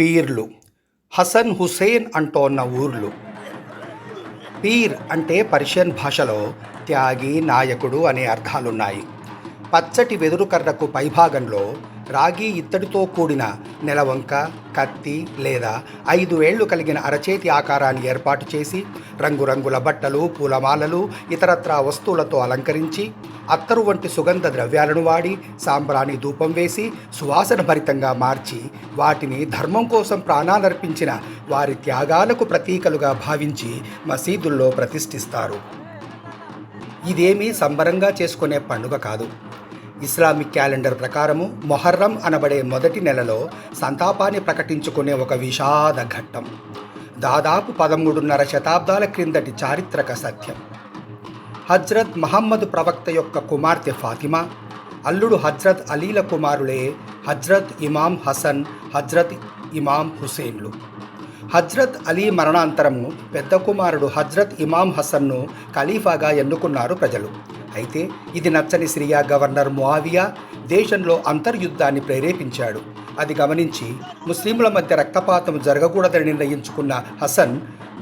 పీర్లు హసన్ హుసేన్ అంటోన్న ఊర్లు. పీర్ అంటే పర్షియన్ భాషలో త్యాగి, నాయకుడు అనే అర్థాలున్నాయి. పచ్చటి వెదురుకర్రకు పైభాగంలో రాగి ఇత్తడితో కూడిన నెలవంక, కత్తి లేదా 5 వేళ్లు కలిగిన అరచేతి ఆకారాన్ని ఏర్పాటు చేసి రంగురంగుల బట్టలు, పూలమాలలు, ఇతరత్రా వస్తువులతో అలంకరించి అత్తరు వంటి సుగంధ ద్రవ్యాలను వాడి సాంబ్రాణి ధూపం వేసి సువాసన భరితంగా మార్చి వాటిని ధర్మం కోసం ప్రాణాలర్పించిన వారి త్యాగాలకు ప్రతీకలుగా భావించి మసీదుల్లో ప్రతిష్ఠిస్తారు. ఇదేమీ సంబరంగా చేసుకునే పండుగ కాదు. ఇస్లామిక్ క్యాలెండర్ ప్రకారము మొహర్రం అనబడే మొదటి నెలలో సంతాపాన్ని ప్రకటించుకునే ఒక విషాద ఘట్టం. దాదాపు 13.5 శతాబ్దాల క్రిందటి చారిత్రక సత్యం. హజ్రత్ మహమ్మద్ ప్రవక్త యొక్క కుమార్తె ఫాతిమా, అల్లుడు హజ్రత్ అలీల కుమారులే హజ్రత్ ఇమాం హసన్, హజ్రత్ ఇమాం హుసేన్లు. హజ్రత్ అలీ మరణాంతరము పెద్ద కుమారుడు హజ్రత్ ఇమాం హసన్ను ఖలీఫాగా ఎన్నుకున్నారు ప్రజలు. అయితే ఇది నచ్చని సిరియా గవర్నర్ ముఆవియా దేశంలో అంతర్యుద్ధాన్ని ప్రేరేపించాడు. అది గమనించి ముస్లింల మధ్య రక్తపాతం జరగకూడదని నిర్ణయించుకున్న హసన్,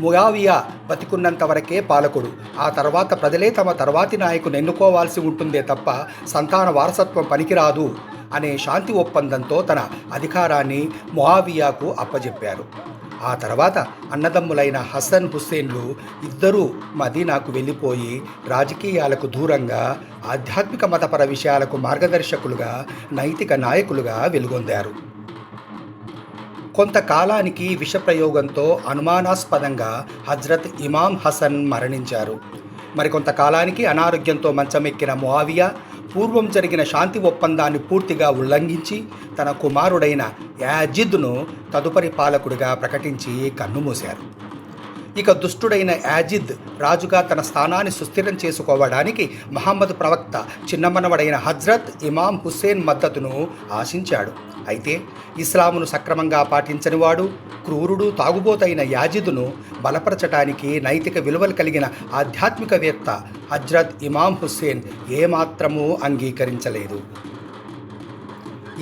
ముఆవియా బతికున్నంత వరకే పాలకుడు, ఆ తర్వాత ప్రజలే తమ తర్వాతి నాయకుని ఎన్నుకోవాల్సి ఉంటుందే తప్ప సంతాన వారసత్వం పనికిరాదు అనే శాంతి ఒప్పందంతో తన అధికారాన్ని ముఆవియాకు అప్పజెప్పారు. ఆ తర్వాత అన్నదమ్ములైన హసన్, హుస్సేన్లు ఇద్దరూ మదీనాకు వెళ్ళిపోయి రాజకీయాలకు దూరంగా ఆధ్యాత్మిక మతపర విషయాలకు మార్గదర్శకులుగా, నైతిక నాయకులుగా వెలుగొందారు. కొంతకాలానికి విషప్రయోగంతో అనుమానాస్పదంగా హజ్రత్ ఇమాం హసన్ మరణించారు. మరికొంతకాలానికి అనారోగ్యంతో మంచమెక్కిన ముఆవియా పూర్వం జరిగిన శాంతి ఒప్పందాన్ని పూర్తిగా ఉల్లంఘించి తన కుమారుడైన యాజిద్ను తదుపరి పాలకుడిగా ప్రకటించి కన్నుమూశారు. ఇక దుష్టుడైన యాజిద్ రాజుగా తన స్థానాన్ని సుస్థిరం చేసుకోవడానికి మహమ్మద్ ప్రవక్త చిన్నమనవడైన హజ్రత్ ఇమాం హుస్సేన్ మద్దతును ఆశించాడు. అయితే ఇస్లామును సక్రమంగా పాటించనివాడు, క్రూరుడు, తాగుబోతైన యాజిద్ను బలపరచటానికి నైతిక విలువలు కలిగిన ఆధ్యాత్మికవేత్త హజ్రత్ ఇమాం హుస్సేన్ ఏమాత్రమూ అంగీకరించలేదు.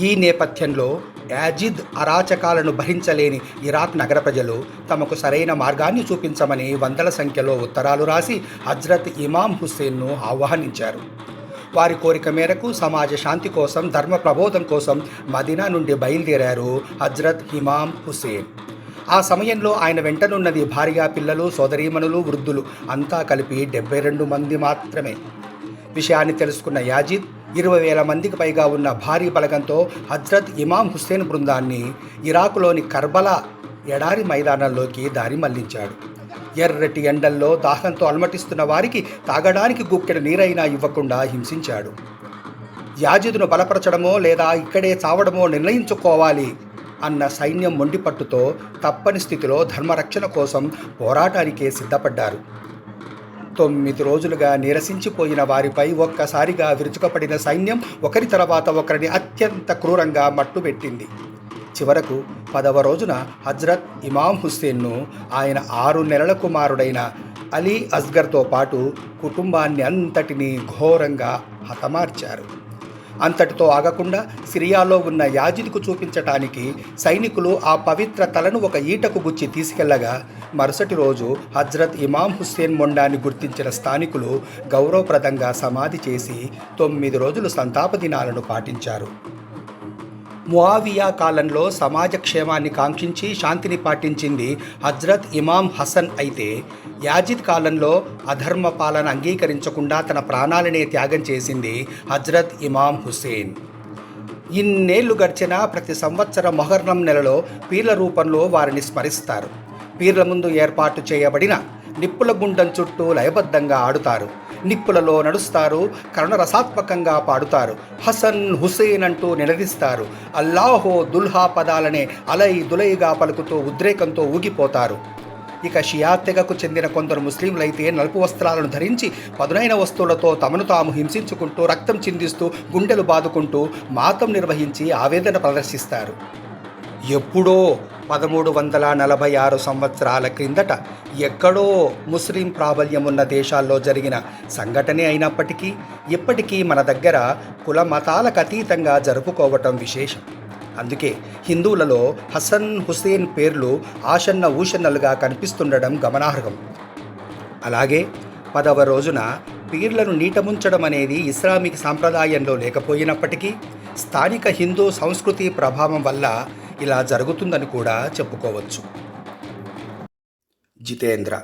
ఈ నేపథ్యంలో యాజిద్ అరాచకాలను భరించలేని ఇరాక్ నగర ప్రజలు తమకు సరైన మార్గాన్ని చూపించమని వందల సంఖ్యలో ఉత్తరాలు రాసి హజ్రత్ ఇమాం హుస్సేన్ను ఆహ్వానించారు. వారి కోరిక మేరకు సమాజ శాంతి కోసం, ధర్మ ప్రబోధం కోసం మదీనా నుండి బయలుదేరారు హజ్రత్ ఇమాం హుస్సేన్. ఆ సమయంలో ఆయన వెంటనున్నది భార్య, పిల్లలు, సోదరీమణులు, వృద్ధులు అంతా కలిపి 72 మంది మాత్రమే. విషయాన్ని తెలుసుకున్న యాజిద్ 20,000 మందికి పైగా ఉన్న భారీ బలగంతో హజ్రత్ ఇమాం హుస్సేన్ బృందాన్ని ఇరాకులోని కర్బలా ఎడారి మైదానంలోకి దారి మళ్లించాడు. ఎర్రటి ఎండల్లో దాహంతో అలమటిస్తున్న వారికి తాగడానికి గుక్కెడు నీరైనా ఇవ్వకుండా హింసించాడు. యాజిద్ను బలపరచడమో లేదా ఇక్కడే చావడమో నిర్ణయించుకోవాలి అన్న సైన్యం మొండిపట్టుతో తప్పని స్థితిలో ధర్మరక్షణ కోసం పోరాటానికే సిద్ధపడ్డారు. 9 రోజులుగా నీరసించిపోయిన వారిపై ఒక్కసారిగా విరుచుకపడిన సైన్యం ఒకరి తర్వాత ఒకరిని అత్యంత క్రూరంగా మట్టుబెట్టింది. చివరకు 10వ రోజున హజ్రత్ ఇమాం హుస్సేన్ను ఆయన 6 నెలల కుమారుడైన అలీ అస్గర్తో పాటు కుటుంబాన్ని అంతటినీ ఘోరంగా హతమార్చారు. అంతటితో ఆగకుండా సిరియాలో ఉన్న యాజిద్కు చూపించటానికి సైనికులు ఆ పవిత్ర తలను ఒక ఈటకు గుచ్చి తీసుకెళ్లగా మరుసటి రోజు హజ్రత్ ఇమాం హుస్సేన్ మొండాన్ని గుర్తించిన స్థానికులు గౌరవప్రదంగా సమాధి చేసి 9 రోజులు సంతాప దినాలను పాటించారు. ముఆవియా కాలంలో సమాజ క్షేమాన్ని కాంక్షించి శాంతిని పాటించింది హజ్రత్ ఇమాం హసన్ అయితే, యాజిద్ కాలంలో అధర్మ పాలన అంగీకరించకుండా తన ప్రాణాలనే త్యాగం చేసింది హజ్రత్ ఇమాం హుస్సేన్. ఇన్నేళ్లు గడిచినా ప్రతి సంవత్సరం మొహర్రం నెలలో పీర్ల రూపంలో వారిని స్మరిస్తారు. పీర్ల ముందు ఏర్పాటు చేయబడిన నిప్పుల గుండం చుట్టూ లయబద్ధంగా ఆడుతారు. నిప్పులలో నడుస్తారు, కరుణరసాత్మకంగా పాడుతారు, హసన్, హుసేన్ అంటూ నినదిస్తారు. అల్లాహో దుల్హా పదాలనే అలై దులైగా పలుకుతూ ఉద్రేకంతో ఊగిపోతారు. ఇక షియా తెగకు చెందిన కొందరు ముస్లింలైతే నలుపు వస్త్రాలను ధరించి పదునైన వస్తువులతో తమను తాము హింసించుకుంటూ, రక్తం చిందిస్తూ, గుండెలు బాదుకుంటూ మాతం నిర్వహించి ఆవేదన ప్రదర్శిస్తారు. ఎప్పుడో 1346 సంవత్సరాల క్రిందట ఎక్కడో ముస్లిం ప్రాబల్యం ఉన్న దేశాల్లో జరిగిన సంఘటనే అయినప్పటికీ ఇప్పటికీ మన దగ్గర కుల మతాలకు అతీతంగా జరుపుకోవటం విశేషం. అందుకే హిందువులలో హసన్ హుసేన్ పేర్లు ఆషన్న ఊషన్నలుగా కనిపిస్తుండడం గమనార్హం. అలాగే 10వ రోజున పీర్లను నీట ముంచడం అనేది ఇస్లామిక్ సాంప్రదాయంలో లేకపోయినప్పటికీ స్థానిక హిందూ సంస్కృతి ప్రభావం వల్ల ఇలా జరుగుతుందని కూడా చెప్పుకోవచ్చు. జితేంద్ర.